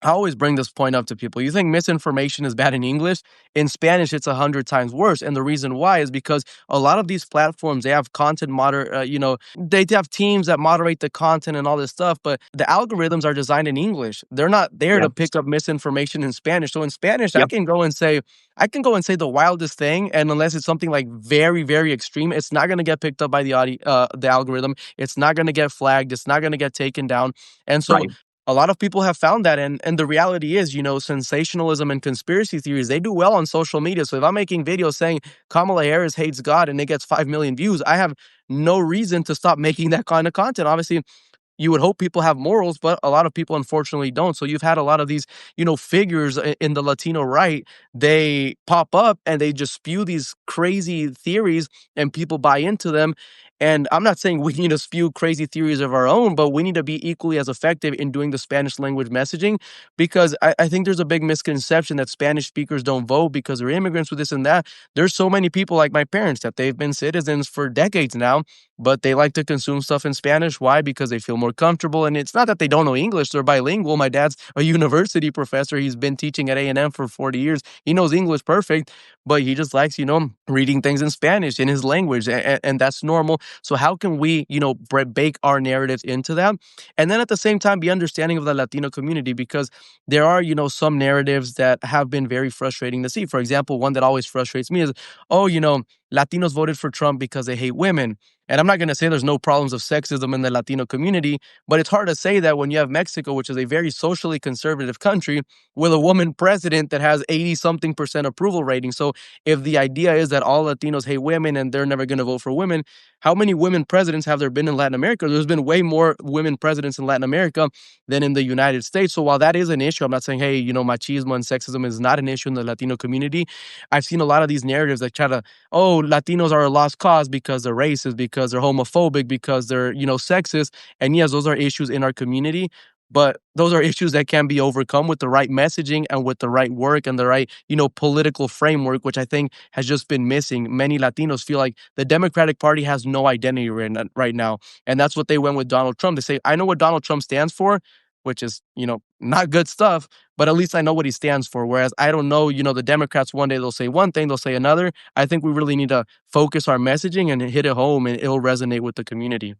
I always bring this point up to people. You think misinformation is bad in English? In Spanish, it's 100 times worse. And the reason why is because a lot of these platforms, they have content they have teams that moderate the content and all this stuff, but the algorithms are designed in English. They're not there to Yep. pick up misinformation in Spanish. So in Spanish, Yep. I can go and say the wildest thing, and unless it's something like very, very extreme, it's not going to get picked up by the algorithm. It's not going to get flagged. It's not going to get taken down. And so Right. a lot of people have found that, and the reality is, sensationalism and conspiracy theories, they do well on social media. So if I'm making videos saying Kamala Harris hates God and it gets 5 million views, I have no reason to stop making that kind of content. Obviously, you would hope people have morals, but a lot of people unfortunately don't. So you've had a lot of these, figures in the Latino right. They pop up and they just spew these crazy theories, and people buy into them. And I'm not saying we need to spew crazy theories of our own, but we need to be equally as effective in doing the Spanish language messaging, because I think there's a big misconception that Spanish speakers don't vote because they're immigrants with this and that. There's so many people like my parents that they've been citizens for decades now, but they like to consume stuff in Spanish. Why? Because they feel more comfortable. And it's not that they don't know English, they're bilingual. My dad's a university professor. He's been teaching at A&M for 40 years. He knows English perfect, but he just likes, reading things in Spanish in his language. And that's normal. So how can we, bake our narratives into that? And then at the same time, be understanding of the Latino community, because there are, some narratives that have been very frustrating to see. For example, one that always frustrates me is, oh, Latinos voted for Trump because they hate women. And I'm not going to say there's no problems of sexism in the Latino community, but it's hard to say that when you have Mexico, which is a very socially conservative country, with a woman president that has 80 something percent approval rating. So if the idea is that all Latinos hate women and they're never going to vote for women, how many women presidents have there been in Latin America? There's been way more women presidents in Latin America than in the United States. So while that is an issue, I'm not saying, hey, machismo and sexism is not an issue in the Latino community. I've seen a lot of these narratives that try to, oh, Latinos are a lost cause because they're racist, because they're homophobic, because they're, sexist. And yes, those are issues in our community, but those are issues that can be overcome with the right messaging and with the right work and the right, political framework, which I think has just been missing. Many Latinos feel like the Democratic Party has no identity right now. And that's what they went with Donald Trump. They say, I know what Donald Trump stands for, which is, not good stuff, but at least I know what he stands for. Whereas I don't know, the Democrats, one day they'll say one thing, they'll say another. I think we really need to focus our messaging and hit it home, and it'll resonate with the community.